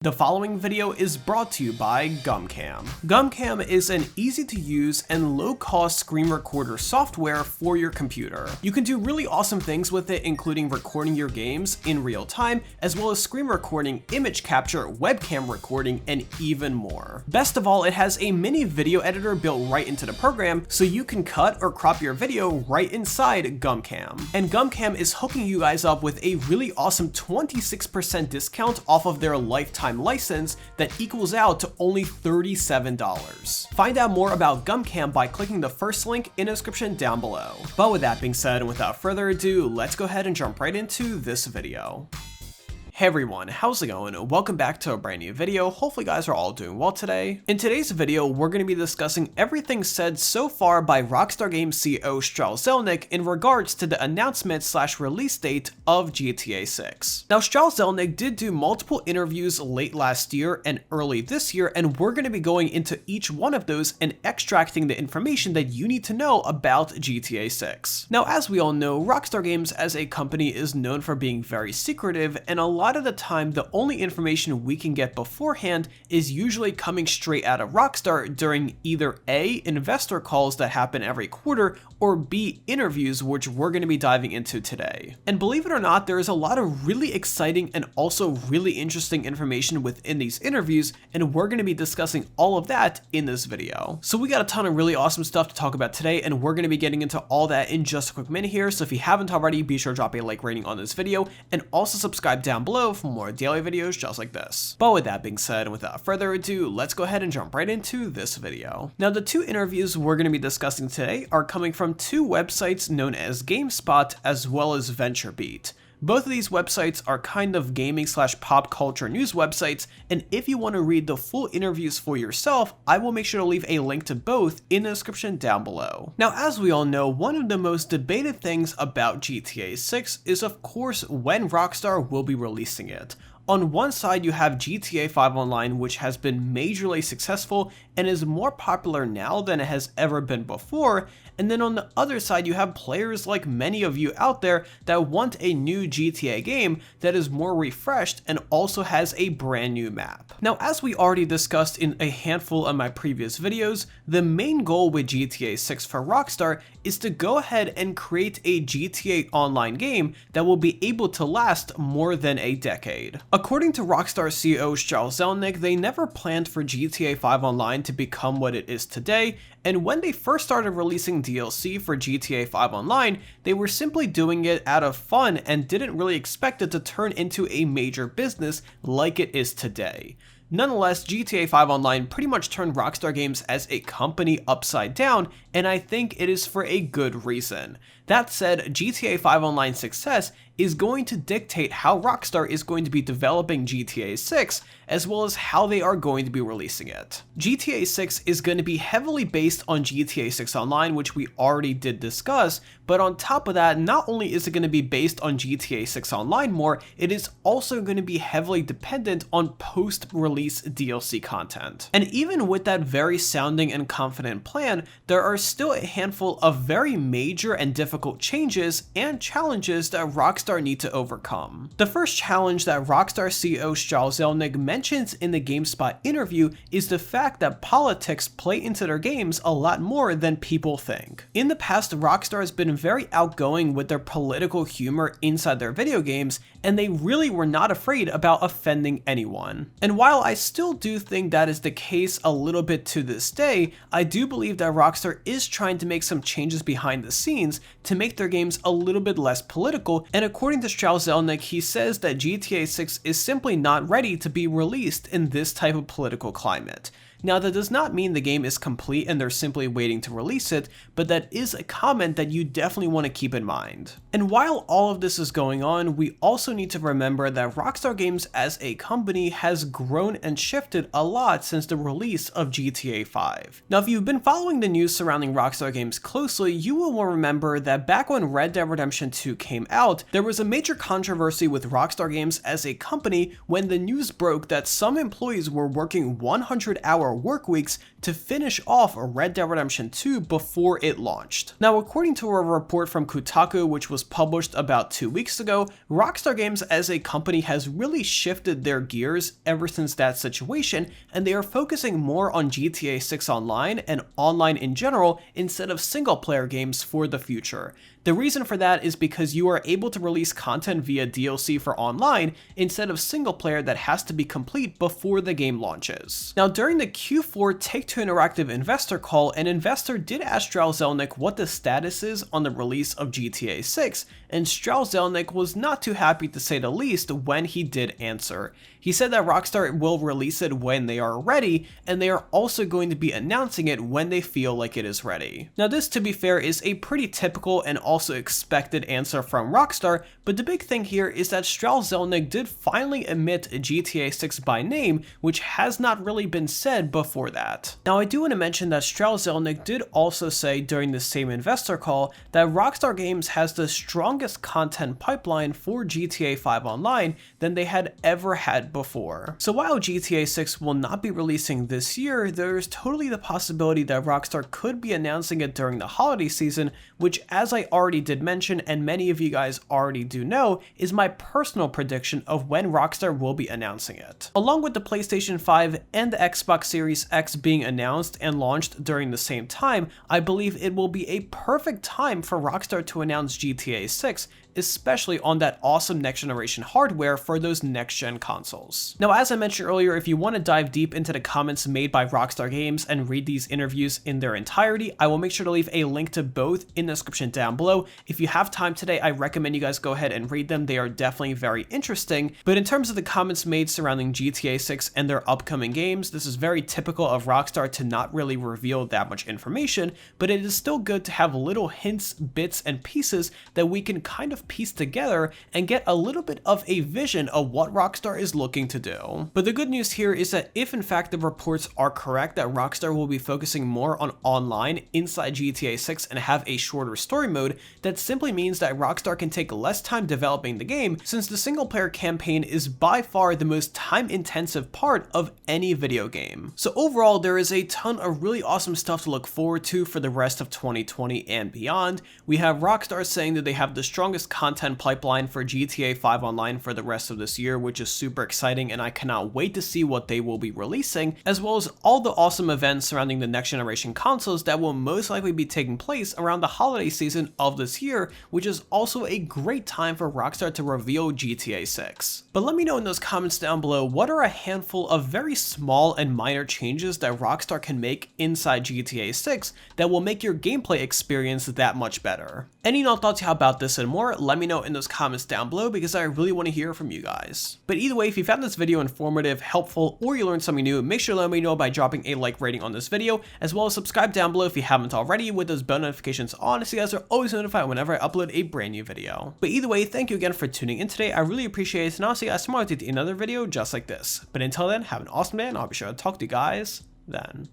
The following video is brought to you by GumCam. GumCam is an easy-to-use and low-cost screen recorder software for your computer. You can do really awesome things with it, including recording your games in real time, as well as screen recording, image capture, webcam recording, and even more. Best of all, it has a mini video editor built right into the program, so you can cut or crop your video right inside GumCam. And GumCam is hooking you guys up with a really awesome 26% discount off of their lifetime license that equals out to only $37. Find out more about GumCam by clicking the first link in the description down below. But with that being said, and without further ado, let's go ahead and jump right into this video. Hey everyone, how's it going? Welcome back to a brand new video. Hopefully you guys are all doing well today. In today's video, we're going to be discussing everything said so far by Rockstar Games CEO Strauss Zelnick in regards to the announcement / release date of GTA 6. Now, Strauss Zelnick did do multiple interviews late last year and early this year, and we're going to be going into each one of those and extracting the information that you need to know about GTA 6. Now, as we all know, Rockstar Games as a company is known for being very secretive, and a lot of the time the only information we can get beforehand is usually coming straight out of Rockstar during either A, investor calls that happen every quarter, or B, interviews, which we're going to be diving into today. And believe it or not, there is a lot of really exciting and also really interesting information within these interviews, and we're going to be discussing all of that in this video. So we got a ton of really awesome stuff to talk about today, and we're going to be getting into all that in just a quick minute here. So if you haven't already, be sure to drop a like rating on this video and also subscribe down below for more daily videos just like this. But with that being said, and without further ado, let's go ahead and jump right into this video. Now, the two interviews we're going to be discussing today are coming from two websites known as GameSpot as well as VentureBeat. Both of these websites are kind of gaming / pop culture news websites, and if you want to read the full interviews for yourself, I will make sure to leave a link to both in the description down below. Now, as we all know, one of the most debated things about GTA 6 is of course when Rockstar will be releasing it. On one side, you have GTA 5 Online, which has been majorly successful and is more popular now than it has ever been before, and then on the other side, you have players like many of you out there that want a new GTA game that is more refreshed and also has a brand new map. Now, as we already discussed in a handful of my previous videos, the main goal with GTA 6 for Rockstar is to go ahead and create a GTA Online game that will be able to last more than a decade. According to Rockstar CEO Strauss Zelnick, they never planned for GTA 5 Online to become what it is today, and when they first started releasing DLC for GTA 5 Online, they were simply doing it out of fun and didn't really expect it to turn into a major business like it is today. Nonetheless, GTA 5 Online pretty much turned Rockstar Games as a company upside down, and I think it is for a good reason. That said, GTA 5 Online's success is going to dictate how Rockstar is going to be developing GTA 6, as well as how they are going to be releasing it. GTA 6 is going to be heavily based on GTA 6 Online, which we already did discuss, but on top of that, not only is it going to be based on GTA 6 Online more, it is also going to be heavily dependent on post-release DLC content. And even with that very sounding and confident plan, there are still a handful of very major and difficult changes and challenges that Rockstar need to overcome. The first challenge that Rockstar CEO Strauss Zelnick mentions in the GameSpot interview is the fact that politics play into their games a lot more than people think. In the past, Rockstar has been very outgoing with their political humor inside their video games, and they really were not afraid about offending anyone. And while I still do think that is the case a little bit to this day, I do believe that Rockstar is trying to make some changes behind the scenes to make their games a little bit less political, and according to Strauss Zelnick, he says that GTA 6 is simply not ready to be released in this type of political climate. Now, that does not mean the game is complete and they're simply waiting to release it, but that is a comment that you definitely want to keep in mind. And while all of this is going on, we also need to remember that Rockstar Games as a company has grown and shifted a lot since the release of GTA 5. Now, if you've been following the news surrounding Rockstar Games closely, you will remember that back when Red Dead Redemption 2 came out, there was a major controversy with Rockstar Games as a company when the news broke that some employees were working 100-hour 2-hour work weeks to finish off Red Dead Redemption 2 before it launched. Now, according to a report from Kotaku, which was published about 2 weeks ago, Rockstar Games as a company has really shifted their gears ever since that situation, and they are focusing more on GTA 6 Online and online in general instead of single-player games for the future. The reason for that is because you are able to release content via DLC for online instead of single player that has to be complete before the game launches. Now, during the Q4 Take-Two Interactive investor call, an investor did ask Strauss Zelnick what the status is on the release of GTA 6, and Strauss Zelnick was not too happy, to say the least, when he did answer. He said that Rockstar will release it when they are ready, and they are also going to be announcing it when they feel like it is ready. Now, this, to be fair, is a pretty typical and also expected answer from Rockstar, but the big thing here is that Strauss Zelnick did finally admit GTA 6 by name, which has not really been said before that. Now, I do want to mention that Strauss Zelnick did also say during the same investor call that Rockstar Games has the strongest content pipeline for GTA 5 Online than they had ever had before. So while GTA 6 will not be releasing this year, there's totally the possibility that Rockstar could be announcing it during the holiday season, which, as I already did mention, and many of you guys already do know, is my personal prediction of when Rockstar will be announcing it. Along with the PlayStation 5 and the Xbox Series X being announced and launched during the same time, I believe it will be a perfect time for Rockstar to announce GTA 6, especially on that awesome next generation hardware for those next gen consoles. Now, as I mentioned earlier, if you want to dive deep into the comments made by Rockstar Games and read these interviews in their entirety, I will make sure to leave a link to both in the description down below. If you have time today, I recommend you guys go ahead and read them. They are definitely very interesting. But in terms of the comments made surrounding GTA 6 and their upcoming games, this is very typical of Rockstar to not really reveal that much information, but it is still good to have little hints, bits, and pieces that we can kind of piece together and get a little bit of a vision of what Rockstar is looking to do. But the good news here is that if in fact the reports are correct that Rockstar will be focusing more on online inside GTA 6 and have a shorter story mode, that simply means that Rockstar can take less time developing the game, since the single player campaign is by far the most time intensive part of any video game. So overall, there is a ton of really awesome stuff to look forward to for the rest of 2020 and beyond. We have Rockstar saying that they have the strongest content pipeline for GTA 5 Online for the rest of this year, which is super exciting, and I cannot wait to see what they will be releasing, as well as all the awesome events surrounding the next generation consoles that will most likely be taking place around the holiday season of this year, which is also a great time for Rockstar to reveal GTA 6. But let me know in those comments down below, what are a handful of very small and minor changes that Rockstar can make inside GTA 6 that will make your gameplay experience that much better? Any thoughts you have about this and more, let me know in those comments down below, because I really want to hear from you guys. But either way, if you found this video informative, helpful, or you learned something new, make sure to let me know by dropping a like rating on this video, as well as subscribe down below if you haven't already, with those bell notifications on, so you guys are always notified whenever I upload a brand new video. But either way, thank you again for tuning in today. I really appreciate it, and I'll see you guys tomorrow to another video just like this. But until then, have an awesome day, and I'll be sure to talk to you guys then.